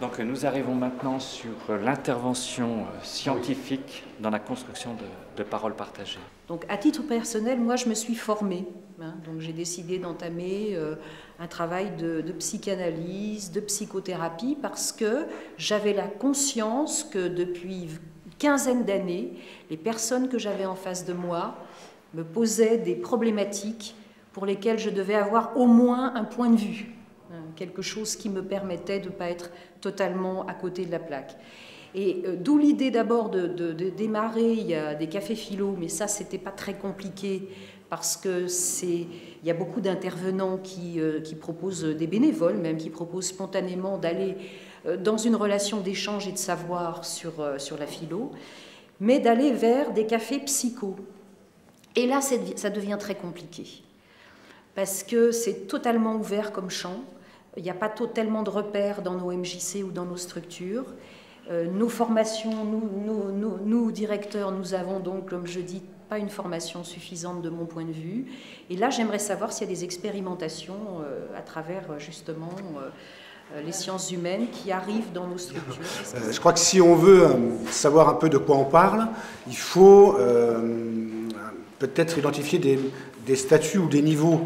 Donc nous arrivons maintenant sur l'intervention scientifique dans la construction de paroles partagées. Donc à titre personnel, moi je me suis formée. Donc j'ai décidé d'entamer un travail de psychanalyse, de psychothérapie, parce que j'avais la conscience que depuis une quinzaine d'années, les personnes que j'avais en face de moi me posaient des problématiques pour lesquelles je devais avoir au moins un point de vue. Quelque chose qui me permettait de ne pas être totalement à côté de la plaque. Et d'où l'idée d'abord de démarrer, il y a des cafés philo, mais ça c'était pas très compliqué parce que il y a beaucoup d'intervenants qui proposent, des bénévoles même, qui proposent spontanément d'aller dans une relation d'échange et de savoir sur la philo, mais d'aller vers des cafés psycho. Et là ça devient très compliqué parce que c'est totalement ouvert comme champ. Il n'y a pas tellement de repères dans nos MJC ou dans nos structures. Nos formations, nous, directeurs, nous avons donc, comme je dis, pas une formation suffisante de mon point de vue. Et là, j'aimerais savoir s'il y a des expérimentations à travers, justement, les sciences humaines qui arrivent dans nos structures. Je crois que si on veut savoir un peu de quoi on parle, il faut peut-être identifier des statuts ou des niveaux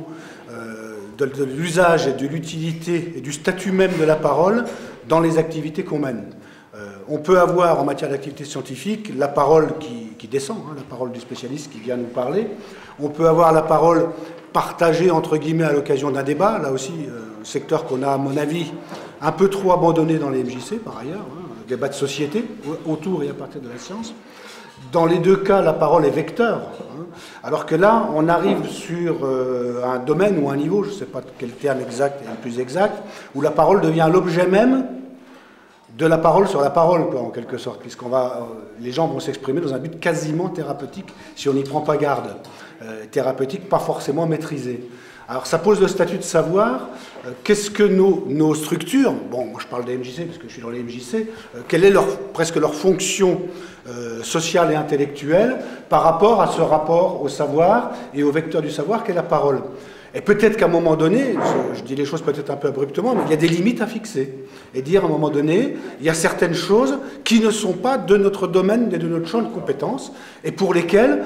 de l'usage et de l'utilité et du statut même de la parole dans les activités qu'on mène. On peut avoir en matière d'activité scientifique la parole qui descend, la parole du spécialiste qui vient nous parler. On peut avoir la parole partagée entre guillemets à l'occasion d'un débat, là aussi un secteur qu'on a à mon avis un peu trop abandonné dans les MJC par ailleurs, débat de société autour et à partir de la science. Dans les deux cas, la parole est vecteur, alors que là, on arrive sur un domaine ou un niveau, je ne sais pas quel terme exact est le plus exact, où la parole devient l'objet même de la parole sur la parole, quoi, en quelque sorte, les gens vont s'exprimer dans un but quasiment thérapeutique, si on n'y prend pas garde. Thérapeutique, pas forcément maîtrisé. Alors ça pose le statut de savoir qu'est-ce que nos structures, bon moi je parle des MJC parce que je suis dans les MJC, quelle est presque leur fonction sociale et intellectuelle par rapport à ce rapport au savoir et au vecteur du savoir qu'est la parole. Et peut-être qu'à un moment donné, je dis les choses peut-être un peu abruptement, mais il y a des limites à fixer. Et dire à un moment donné, il y a certaines choses qui ne sont pas de notre domaine et de notre champ de compétences, et pour lesquelles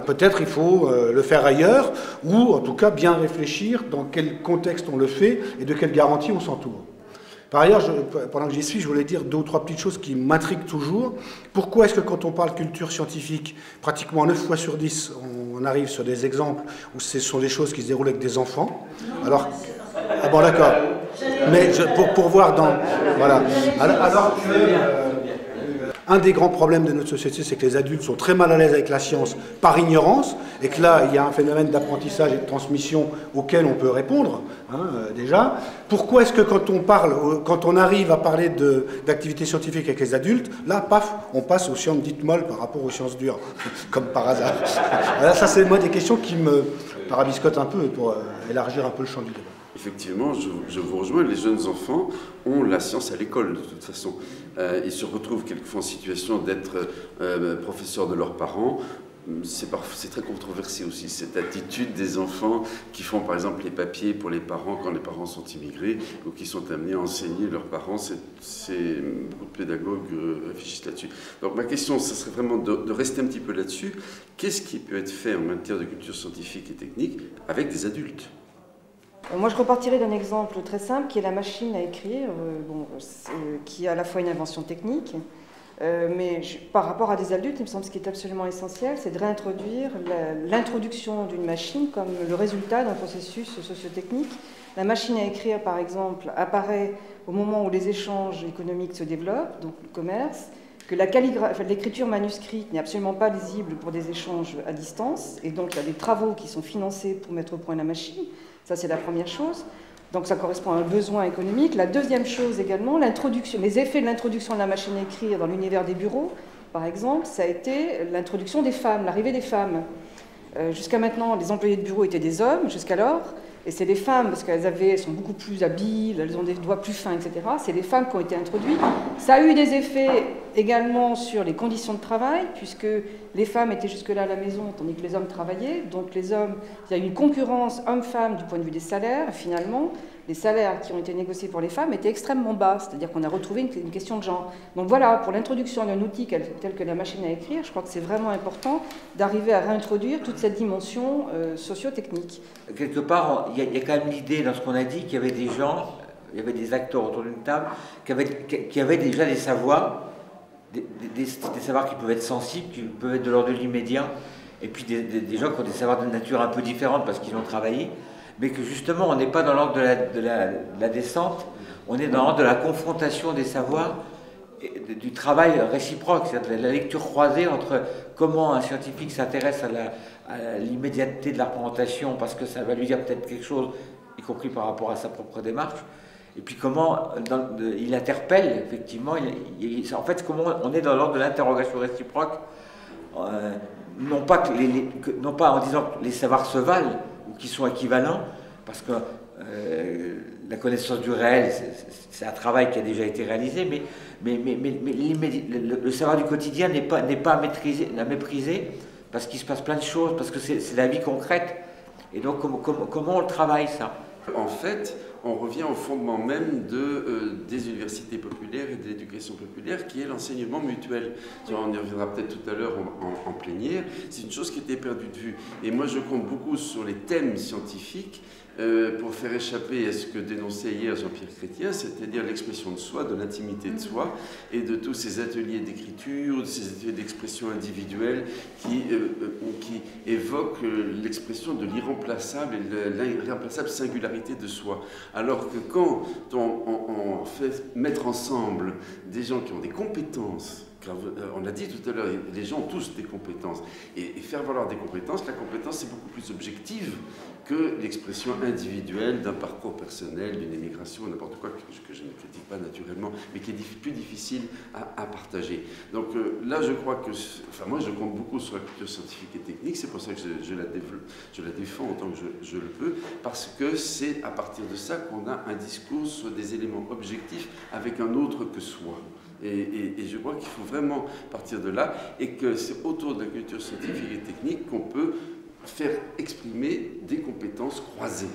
peut-être il faut le faire ailleurs, ou en tout cas bien réfléchir dans quel contexte on le fait et de quelle garantie on s'entoure. Par ailleurs, pendant que j'y suis, je voulais dire 2 ou 3 petites choses qui m'intriguent toujours. Pourquoi est-ce que quand on parle culture scientifique, pratiquement 9 fois sur 10, on arrive sur des exemples où ce sont des choses qui se déroulent avec des enfants? Alors, ah bon d'accord, mais pour voir dans... Voilà. Alors un des grands problèmes de notre société, c'est que les adultes sont très mal à l'aise avec la science par ignorance, et que là, il y a un phénomène d'apprentissage et de transmission auquel on peut répondre, déjà. Pourquoi est-ce que quand on arrive à parler d'activités scientifiques avec les adultes, là, paf, on passe aux sciences dites molles par rapport aux sciences dures, comme par hasard. Voilà, ça, c'est moi des questions qui me parabiscotent un peu pour élargir un peu le champ du débat. Effectivement, je vous rejoins, les jeunes enfants ont la science à l'école de toute façon. Ils se retrouvent quelquefois en situation d'être professeurs de leurs parents. C'est très controversé aussi, cette attitude des enfants qui font par exemple les papiers pour les parents quand les parents sont immigrés ou qui sont amenés à enseigner leurs parents. Beaucoup de pédagogues réfléchissent là-dessus. Donc ma question, ce serait vraiment de rester un petit peu là-dessus. Qu'est-ce qui peut être fait en matière de culture scientifique et technique avec des adultes ? Moi, je repartirai d'un exemple très simple qui est la machine à écrire, qui est à la fois une invention technique, mais par rapport à des adultes, il me semble que ce qui est absolument essentiel, c'est de réintroduire l'introduction d'une machine comme le résultat d'un processus socio-technique. La machine à écrire, par exemple, apparaît au moment où les échanges économiques se développent, donc le commerce, que l'écriture manuscrite n'est absolument pas lisible pour des échanges à distance, et donc il y a des travaux qui sont financés pour mettre au point la machine. Ça, c'est la première chose. Donc, ça correspond à un besoin économique. La deuxième chose également, les effets de l'introduction de la machine à écrire dans l'univers des bureaux, par exemple, ça a été l'introduction des femmes, l'arrivée des femmes. Jusqu'à maintenant, les employés de bureau étaient des hommes, jusqu'alors, et c'est les femmes, parce qu'elles sont beaucoup plus habiles, elles ont des doigts plus fins, etc. C'est les femmes qui ont été introduites. Ça a eu des effets également sur les conditions de travail, puisque les femmes étaient jusque-là à la maison, tandis que les hommes travaillaient. Donc les hommes, il y a eu une concurrence homme-femme du point de vue des salaires, finalement. les salaires qui ont été négociés pour les femmes étaient extrêmement bas, c'est-à-dire qu'on a retrouvé une question de genre. Donc voilà, pour l'introduction d'un outil tel que la machine à écrire, je crois que c'est vraiment important d'arriver à réintroduire toute cette dimension socio-technique. Quelque part, il y a quand même l'idée dans ce qu'on a dit qu'il y avait des gens, il y avait des acteurs autour d'une table qui avaient déjà des savoirs, des savoirs qui peuvent être sensibles, qui peuvent être de l'ordre de l'immédiat, et puis des gens qui ont des savoirs de nature un peu différente parce qu'ils ont travaillé, mais que justement on n'est pas dans l'ordre de la descente, on est dans l'ordre de la confrontation des savoirs, et du travail réciproque, c'est-à-dire de la lecture croisée entre comment un scientifique s'intéresse à l'immédiateté de la représentation parce que ça va lui dire peut-être quelque chose, y compris par rapport à sa propre démarche, et puis comment il interpelle, effectivement, en fait, comment on est dans l'ordre de l'interrogation réciproque, non pas en disant que les savoirs se valent ou qu'ils sont équivalents, parce que la connaissance du réel, c'est un travail qui a déjà été réalisé, mais le savoir du quotidien n'est pas à mépriser, parce qu'il se passe plein de choses, parce que c'est la vie concrète. Et donc, comment on le travaille, ça? En fait, on revient au fondement même des universités populaires et de l'éducation populaire, qui est l'enseignement mutuel. On y reviendra peut-être tout à l'heure en plénière. C'est une chose qui était perdue de vue. Et moi, je compte beaucoup sur les thèmes scientifiques pour faire échapper à ce que dénonçait hier Jean-Pierre Chrétien, c'est-à-dire l'expression de soi, de l'intimité de soi, et de tous ces ateliers d'écriture, de ces ateliers d'expression individuelle qui évoquent l'expression de l'irremplaçable et de l'irremplaçable singularité de soi. Alors que quand on fait mettre ensemble des gens qui ont des compétences, car on l'a dit tout à l'heure, les gens ont tous des compétences, et faire valoir des compétences, la compétence c'est beaucoup plus objective que l'expression individuelle d'un parcours personnel, d'une émigration, n'importe quoi que je ne critique pas naturellement, mais qui est plus difficile à partager. Donc là, je crois que, enfin moi, je compte beaucoup sur la culture scientifique et technique. C'est pour ça que je la défends autant que je le peux, parce que c'est à partir de ça qu'on a un discours sur des éléments objectifs avec un autre que soi. Et je crois qu'il faut vraiment partir de là, et que c'est autour de la culture scientifique et technique qu'on peut faire exprimer des compétences croisées,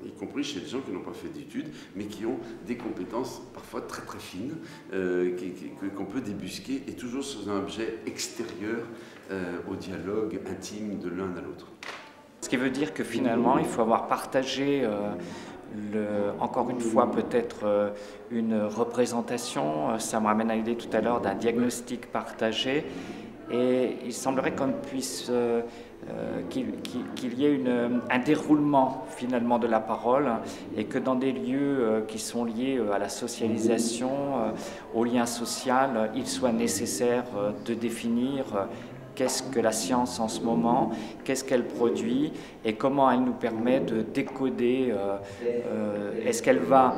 y compris chez des gens qui n'ont pas fait d'études, mais qui ont des compétences parfois très très fines, qu'on peut débusquer, et toujours sous un objet extérieur au dialogue intime de l'un à l'autre. Ce qui veut dire que finalement, il faut avoir partagé, encore une fois, peut-être une représentation. Ça me ramène à l'idée tout à l'heure d'un diagnostic partagé. Et il semblerait qu'on puisse qu'il y ait un déroulement finalement de la parole, et que dans des lieux qui sont liés à la socialisation, au lien social, il soit nécessaire de définir qu'est-ce que la science en ce moment, qu'est-ce qu'elle produit et comment elle nous permet de décoder. Est-ce qu'elle va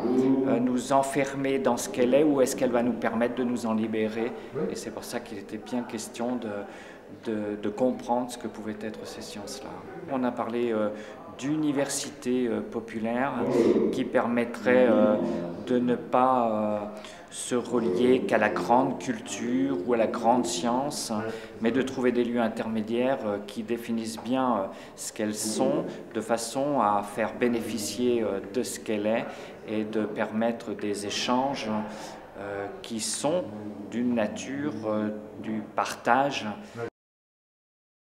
nous enfermer dans ce qu'elle est, ou est-ce qu'elle va nous permettre de nous en libérer? Et c'est pour ça qu'il était bien question de comprendre ce que pouvaient être ces sciences-là. On a parlé d'université populaire qui permettrait de ne pas se relier qu'à la grande culture ou à la grande science, mais de trouver des lieux intermédiaires qui définissent bien ce qu'elles sont, de façon à faire bénéficier de ce qu'elle est, et de permettre des échanges qui sont d'une nature du partage.